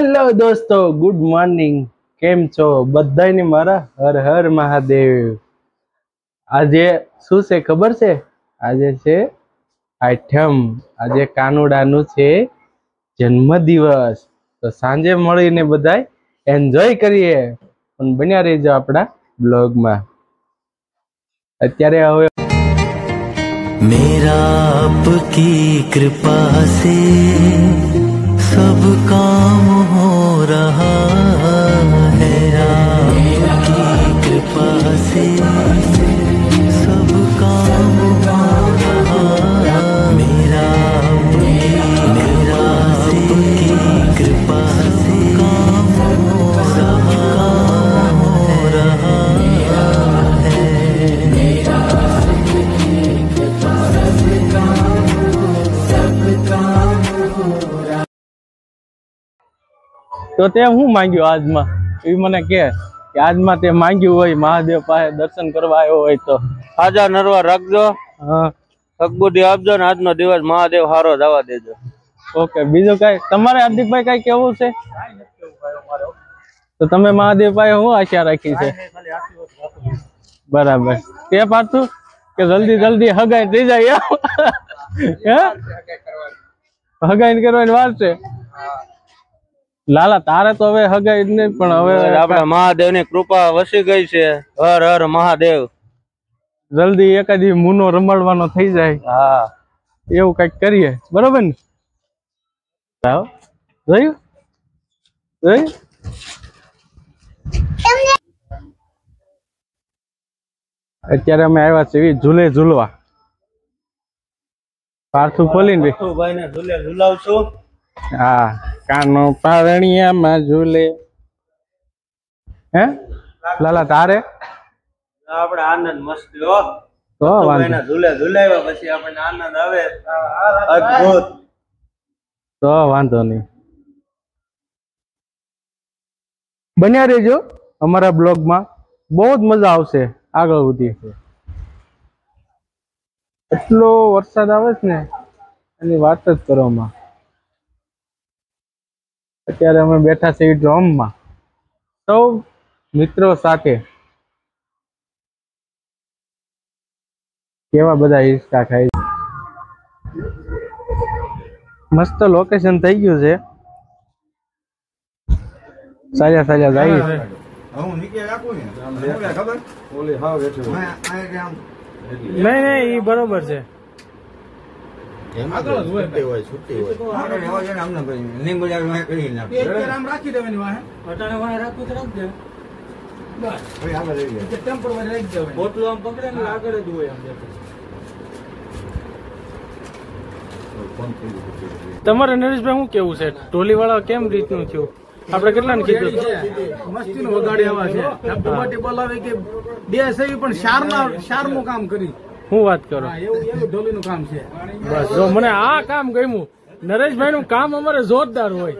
Hello દોસ્તો, good morning. કેમ છો બધાને? મારા હર હર મહાદેવ. આજે શું છે ખબર છે? આજે છે આઠમ. આજે કાનુડાનું છે જન્મદિવસ. તો સાંજે મળીને બધાય એન્જોય કરીએ. પણ બન્યા રહેજો આપણા બ્લોગમાં. અત્યારે હવે मेरा आपकी कृपा से सब काम हो रहा है। आपकी कृपा से सब काम हो रहा। मेरा आपकी कृपा से काम हो रहा है। તો તે હું માંગ્યું આજમાં એ મને કે આજમાં તે માંગ્યું હોય મહાદેવ પાસે દર્શન કરવા આવ્યો હોય તો હાજા નરવા રાખજો, હા સદબુદ્ધિ આપજો ને આજનો દિવસ મહાદેવ હારો જવા દેજો. ઓકે. બીજું કઈ તમારે હાર્દિકભાઈ કઈ કેવું છે? તો તમે મહાદેવ પાસે શું આશા રાખી છે? બરાબર. તે પાછું કે જલ્દી જલ્દી હગાઈ થઈ જાય હગાઈ કરવાની વાર છે. લાલા તારે તો હવે હગાઈ જ નહીં, પણ હવે આપણા મહાદેવ ની કૃપા વસી ગઈ છે. હર હર મહાદેવ. જલ્દી એકાદી મૂનો રમાડવાનો થઈ જાય. હા, એવું કઈક કરીએ, બરોબર ને? જોયું જોયું. અત્યારે અમે આવ્યા છીએ ઝૂલે ઝૂલવા. પાર્થું ખોલીને ભાઈ ને ઝૂલે ઝૂલાવશું. હા, કાનો પારણિયામાં ઝૂલે. હે લાલા તારે આપડે આનંદ મસ્તી હો. તો વાંધો ઝૂલે ઝૂલાવ્યા પછી આપણને આનંદ આવે અદ્ભુત. તો વાંધો નહીં. બન્યા રહેજો અમારા બ્લોગમાં, બહુ જ મજા આવશે. આગળ વધી એટલો વરસાદ આવે છે ને એની વાત જ કરવામાં. અત્યારે અમે બેઠા છીએ ડ્રોમમાં સૌ મિત્રો સાથે. કેવા બધા હિંચકા ખાય છે. મસ્ત લોકેશન થઈ ગયું છે. સાજા સાજા જાય. નહીં નહીં, એ બરોબર છે. તમારે નરેશભાઈ શું કેવું છે? ટોલી વાળા કેમ રીતનું થયું? આપણે કેટલા ને કીધું મસ્તી નું વગાડી આવા છે. બોલાવે કે બે સેવી પણ શાર નું કામ કરી. હું વાત કરો? એવું ઢોલી નું કામ છે. બસ જો મને આ કામ ગમ્યું. નરેશભાઈ નું કામ અમારે જોરદાર હોય.